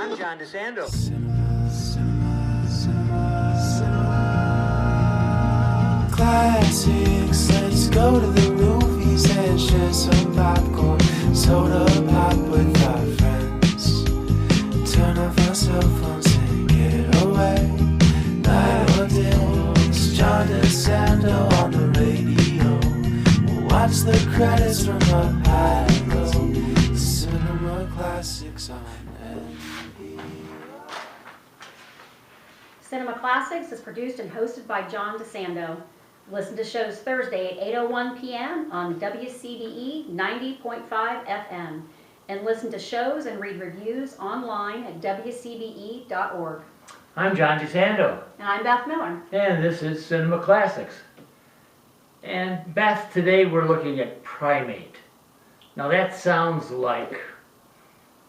I'm John DeSando. Classics, let's go to the movies and share some popcorn, soda pop with our friends. Turn off our cell phones and get away. Night or day, it's John DeSando on the radio. We'll watch the credits from up high and low. Cinema Classics on NPR. Cinema Classics is produced and hosted by John DeSando. Listen to shows Thursday at 8:01 p.m. on WCBE 90.5 FM. And listen to shows and read reviews online at WCBE.org. I'm John DeSando, And I'm Beth Miller. and this is Cinema Classics. And Beth, today we're looking at Primate. Now that sounds like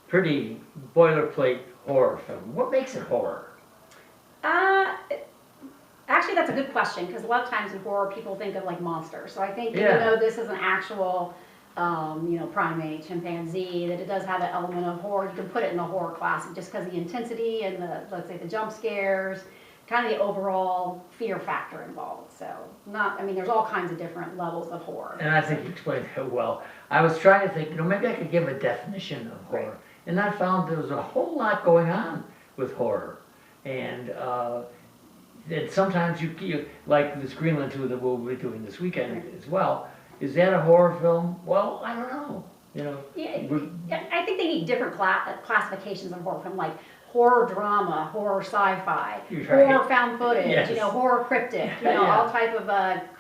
pretty boilerplate horror film. What makes it horror? Actually, that's a good question, because a lot of times in horror people think of like monsters. So I think Yeah. even though this is an actual, primate, chimpanzee, that it does have an element of horror, you can put it in the horror classic just because of the intensity and the, let's say, the jump scares, kind of the overall fear factor involved. So there's all kinds of different levels of horror. And I think you explained that well. I was trying to think, maybe I could give a definition of horror. Right. And I found there was a whole lot going on with horror. And sometimes you like this Greenland 2 that we'll be doing this weekend as well. Is that a horror film? Well, I don't know. Yeah, I think they need different classifications of horror film, like horror drama, horror sci-fi, Right. horror found footage, Yes. Horror cryptic, Yeah. all type of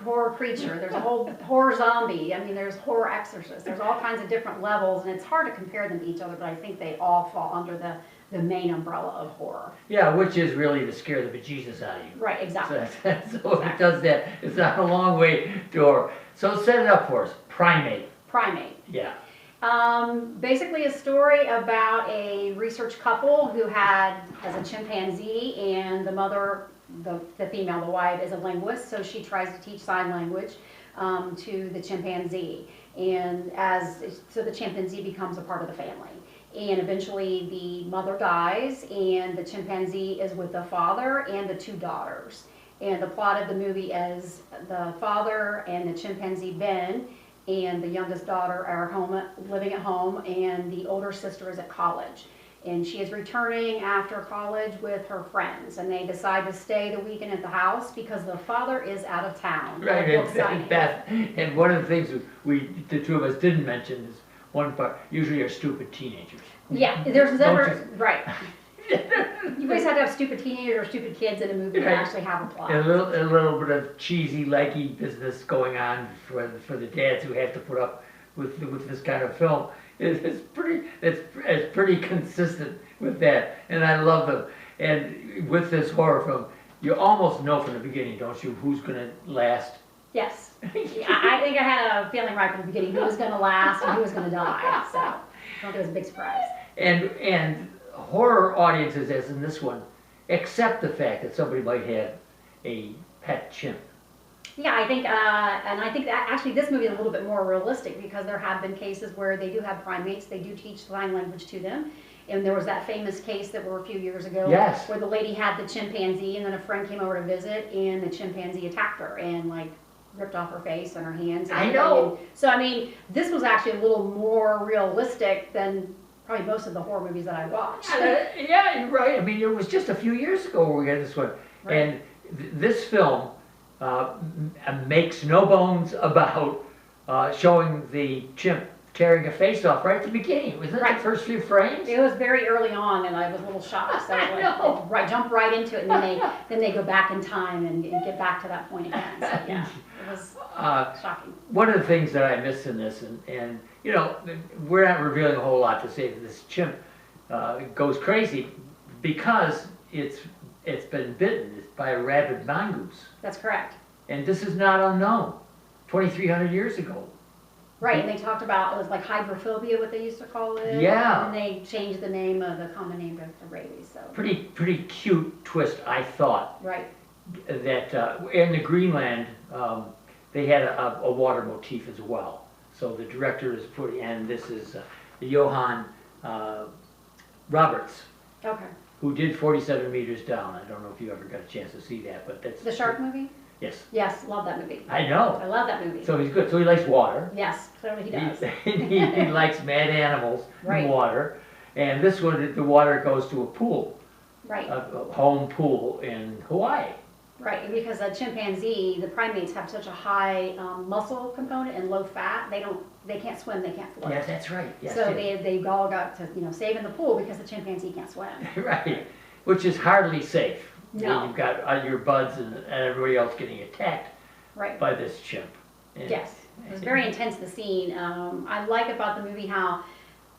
horror creature. There's a whole horror zombie. There's horror exorcist. There's all kinds of different levels, and it's hard to compare them to each other, but I think they all fall under the main umbrella of horror. Yeah, which is really to scare the bejesus out of you. Right, exactly. So it does that. It's not a long way to horror. So set it up for us. Primate. Primate. Yeah. Basically a story about a research couple who has a chimpanzee, and the mother, the female, the wife, is a linguist, so she tries to teach sign language to the chimpanzee. And so the chimpanzee becomes a part of the family. And eventually the mother dies, and the chimpanzee is with the father and the two daughters. And the plot of the movie is the father and the chimpanzee Ben and the youngest daughter are living at home, and the older sister is at college. And she is returning after college with her friends, and they decide to stay the weekend at the house because the father is out of town. Right, and Beth, and one of the things the two of us didn't mention is one part, usually are stupid teenagers. Yeah, there's never, Don't right. You always have to have stupid teenagers or stupid kids in a movie to Right. actually have a plot. A little bit of cheesy, leggy business going on for the dads who have to put up with this kind of film. It's pretty consistent with that, and I love them. And with this horror film, you almost know from the beginning, don't you, who's going to last? Yes. Yeah, I think I had a feeling right from the beginning who was going to last and who was going to die. So I don't think it was a big surprise. And horror audiences, as in this one, accept the fact that somebody might have a pet chimp. Yeah, I think, and I think that actually this movie is a little bit more realistic, because there have been cases where they do have primates, they do teach sign language to them. And there was that famous case that were a few years ago, Yes. where the lady had the chimpanzee, and then a friend came over to visit, and the chimpanzee attacked her and ripped off her face and her hands. And I know. And so this was actually a little more realistic than probably most of the horror movies that I watched. Yeah, you're right. It was just a few years ago where we got this one. Right. And this film makes no bones about showing the chimp tearing a face off right at the beginning. Was that Right. the first few frames? It was very early on, and I was a little shocked. So I know. jump right into it, and then they go back in time and get back to that point again. So yeah, it was shocking. One of the things that I missed in this, and we're not revealing a whole lot to say that this chimp goes crazy because it's been bitten by a rabid mongoose. That's correct. And this is not unknown. 2,300 years ago. Right, and they talked about, it was like hydrophobia, what they used to call it. Yeah. And they changed the name of the common name to rabies. So. Pretty cute twist, I thought. Right. That in the Greenland, they had a water motif as well. So the director is putting, and this is Johann Roberts Okay. who did 47 meters down. I don't know if you ever got a chance to see that, but that's The shark movie? Yes, Yes, love that movie. I I know. love that movie. So he's good. So he likes water. Yes, clearly he does. He likes mad animals Right. and water. And this one, the water goes to a pool, Right, a home pool in Hawaii. right, and because a chimpanzee, the primates have such a high muscle component and low fat, they can't swim, they can't float. Yes, that's right. Yes, So yes. they all got to, save in the pool because the chimpanzee can't swim. Right, which is hardly safe. No. When you've got your buds and everybody else getting attacked Right, by this chimp. And- yes, it was very intense, the scene. I like about the movie how,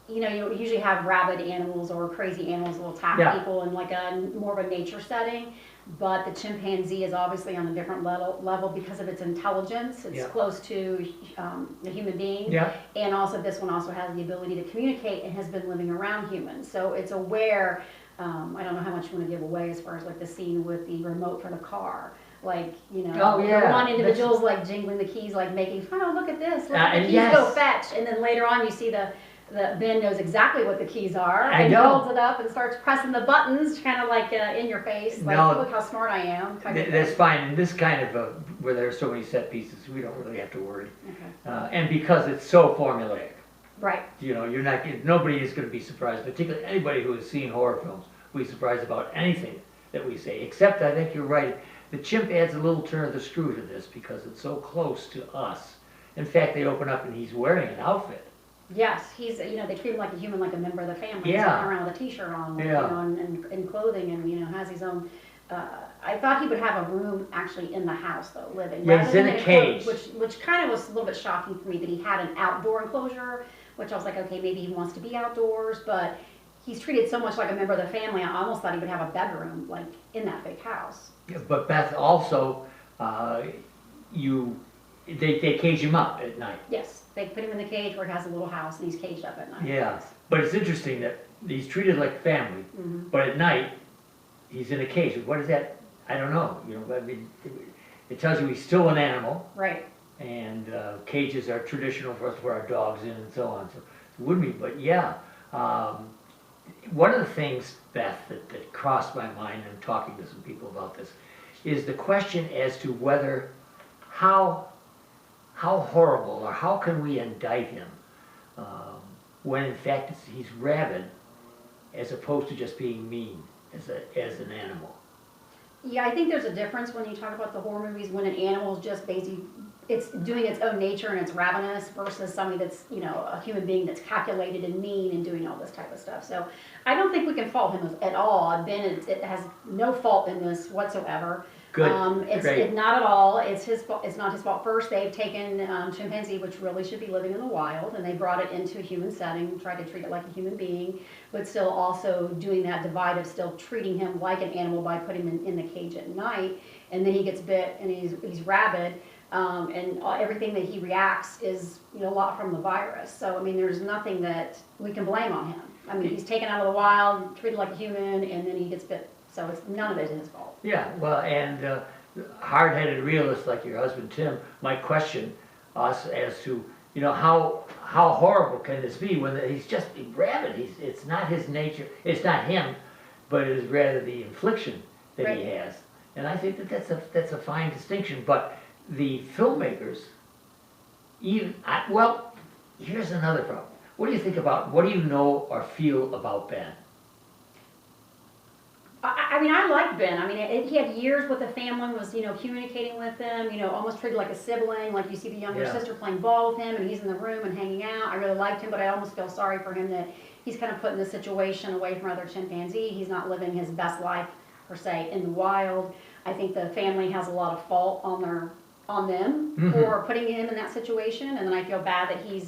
you usually have rabid animals or crazy animals that will attack Yeah. people in like a more of a nature setting. But the chimpanzee is obviously on a different level because of its intelligence. It's Yeah. close to a human being. Yeah, And also this one also has the ability to communicate and has been living around humans. So it's aware, I don't know how much you want to give away as far as like the scene with the remote for the car. Like, Oh, yeah. the one individual's like jingling the keys, like making, oh, look at this, look at the and keys yes. go fetch. And then later on you see the Ben knows exactly what the keys are. I and know. holds it up and starts pressing the buttons, kind of like in your face. Like, No. look how smart I am. Kind of that's thing. fine. In this kind of where there are so many set pieces, we don't really have to worry. Okay. And because it's so formulaic, Right, you're not. Nobody is going to be surprised. Particularly anybody who has seen horror films will be surprised about anything that we say. Except I think you're right. The chimp adds a little turn of the screw to this because it's so close to us. In fact, they open up and he's wearing an outfit. yes, he's, they treat him like a human, like a member of the family. Yeah. He's walking around with a t-shirt on, Yeah. and clothing, and, has his own, I thought he would have a room actually in the house though, living. Yeah, he's rather in than a enclosed, cage. Which kind of was a little bit shocking for me that he had an outdoor enclosure, which I was like, okay, maybe he wants to be outdoors, but he's treated so much like a member of the family, I almost thought he would have a bedroom, like, in that big house. Yeah, but Beth, also, they cage him up at night. Yes, they put him in the cage where it has a little house, and he's caged up at night. Yeah, but it's interesting that he's treated like family, Mm-hmm. but at night, he's in a cage. What is that? I don't know, I mean, it tells you he's still an animal, Right, and cages are traditional for us to put our dogs in and so on, so it wouldn't be, but yeah. One of the things, Beth, that crossed my mind in talking to some people about this, is the question as to whether, how horrible, or how can we indict him, when in fact he's rabid, as opposed to just being mean as an animal. yeah, I think there's a difference when you talk about the horror movies, when an animal is just basically, it's doing its own nature and it's ravenous versus somebody that's, a human being that's calculated and mean and doing all this type of stuff. So I don't think we can fault him at all. Ben, it has no fault in this whatsoever. Good, It's great. not at all. It's his fault. It's not his fault. First, they've taken chimpanzee, which really should be living in the wild, and they brought it into a human setting, tried to treat it like a human being, but still also doing that divide of still treating him like an animal by putting him in the cage at night, and then he gets bit and he's rabid, and everything that he reacts is a lot from the virus. So I mean, there's nothing that we can blame on him. I mean, he's taken out of the wild, treated like a human, and then he gets bit. So it's none of it is his fault. Yeah, well, and hard-headed realists like your husband Tim might question us as to, how horrible can this be when he's just rabid. It's not his nature, it's not him, but it is rather the infliction that he Right. has. And I think that's a fine distinction. But the filmmakers, well, here's another problem. What do you know or feel about Ben? I mean, I like Ben. I mean, he had years with the family, was, communicating with them, almost treated like a sibling, like you see the younger Yeah. sister playing ball with him, and he's in the room and hanging out. I really liked him, but I almost feel sorry for him that he's kind of put in this situation away from other chimpanzee. He's not living his best life, per se, in the wild. I think the family has a lot of fault on them Mhm. for putting him in that situation, and then I feel bad that he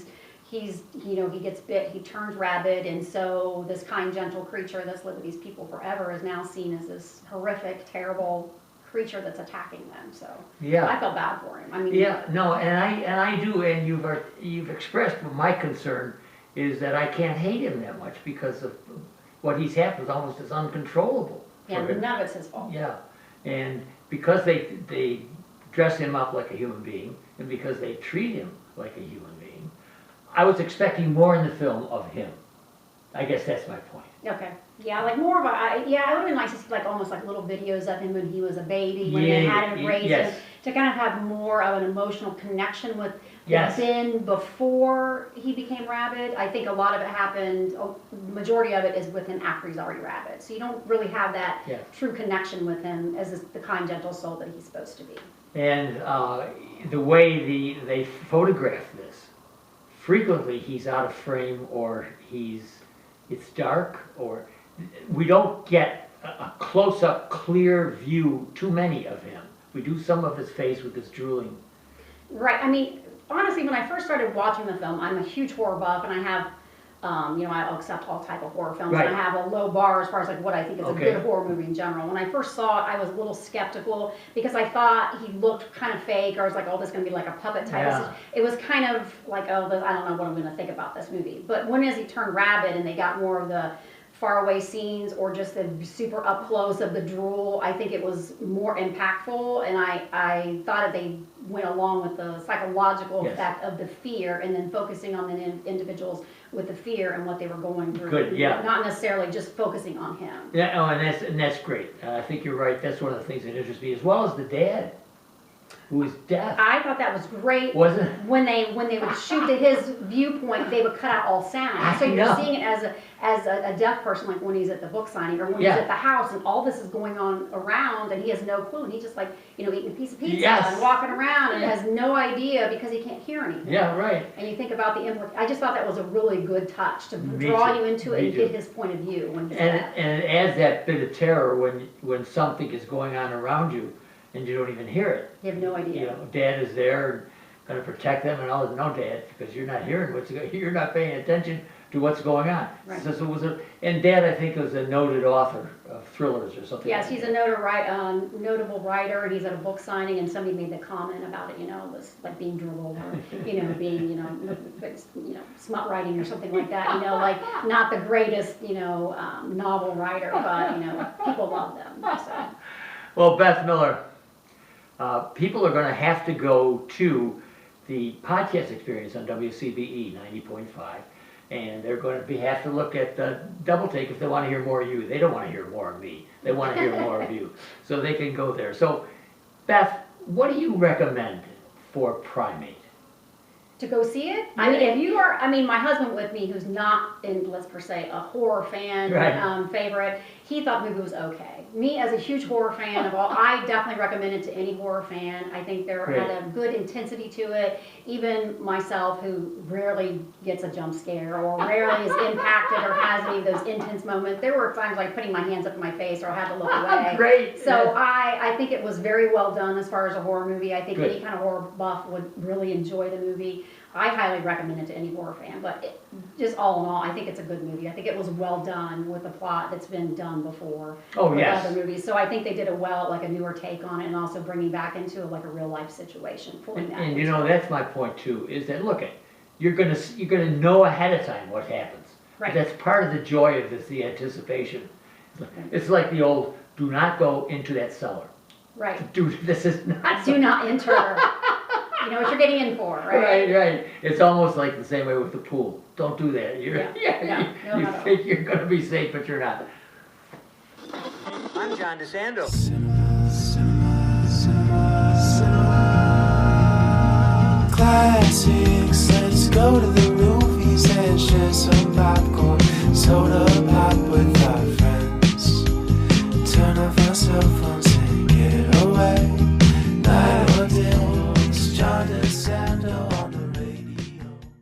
gets bit, he turns rabid, and so this kind, gentle creature that's lived with these people forever is now seen as this horrific, terrible creature that's attacking them. So Yeah. I feel bad for him. I mean, Yeah, no, and I do, and you've expressed my concern is that I can't hate him that much because of what he's happened almost as uncontrollable. yeah, for him. none of it's his fault. Yeah, and because they dress him up like a human being, and because they treat him like a human being, I was expecting more in the film of him. I guess that's my point. Okay, yeah, like more of it would have been nice to see like almost like little videos of him when he was a baby, when they had him raised him, to kind of have more of an emotional connection with Ben before he became rabid. I think a lot of it happened, majority of it is with him after he's already rabid. So you don't really have that true connection with him as the kind, gentle soul that he's supposed to be. And the way they photograph this, frequently he's out of frame, or it's dark, or we don't get a close-up, clear view, too many of him. We do some of his face with his drooling. Right, I mean, honestly, when I first started watching the film, I'm a huge horror buff, and I have, I accept all type of horror films, and I have a low bar as far as like what I think is a good horror movie in general. When I first saw it, I was a little skeptical because I thought he looked kind of fake, or I was like, oh, this is going to be like a puppet type. It was kind of like, oh, I don't know what I'm going to think about this movie. But as he turned rabid and they got more of the faraway scenes or just the super up close of the drool, I think it was more impactful, and I thought they went along with the psychological effect of the fear, and then focusing on the individuals with the fear and what they were going through. Good, yeah. Not necessarily just focusing on him. Yeah, oh, and that's great. I think you're right. That's one of the things that interests me, as well as the dad, who is deaf. I thought that was great. Was it? When they would shoot to his viewpoint, they would cut out all sound. So you're seeing it as a deaf person, like when he's at the book signing or when he's at the house, and all this is going on around, and he has no clue, and he's just like, eating a piece of pizza and walking around and has no idea because he can't hear anything. Yeah, right. And you think about the I just thought that was a really good touch to draw you into it and get his point of view when he's deaf. And it adds that bit of terror when something is going on around you and you don't even hear it. You have no idea. Dad is there, going to protect them, and all. No, Dad, because you're not hearing you're not paying attention to what's going on. Right. So it was and Dad, I think, was a noted author of thrillers or something. Yes, he's a notable writer, and he's at a book signing, and somebody made the comment about it. It was like being drooled, or being smut writing or something like that. Like not the greatest novel writer, but people love them. So. Well, Beth Miller, people are going to have to go to the podcast experience on WCBE 90.5, and they're going to have to look at the Double Take if they want to hear more of you. They don't want to hear more of me. They want to hear more of you. So they can go there. So, Beth, what do you recommend for Primate? To go see it? I mean, if you are, my husband with me, who's not let's per se, a horror fan, favorite, he thought the movie was okay. Me, as a huge horror fan of all, I definitely recommend it to any horror fan. I think there had a good intensity to it. Even myself, who rarely gets a jump scare or rarely is impacted or has any of those intense moments, there were times like putting my hands up in my face or I had to look away. Great. So I think it was very well done as far as a horror movie. I think any kind of horror buff would really enjoy the movie. I highly recommend it to any horror fan, but just all in all, I think it's a good movie. I think it was well done with a plot that's been done before with other movies. So I think they did it well, like a newer take on it, and also bringing back into like a real life situation. And that's my point too. Is that you're gonna know ahead of time what happens. Right. That's part of the joy of this, the anticipation. It's like the old, do not go into that cellar. Right. This is not. Do not enter. You know what you're getting in for, right? Right. It's almost like the same way with the pool. Don't do that. You think you're going to be safe, but you're not. I'm John DeSando. Classics, let's go to the movies and share some popcorn, soda pop with our friends. Turn off our cell phones and get away. Night or day, John DeSando.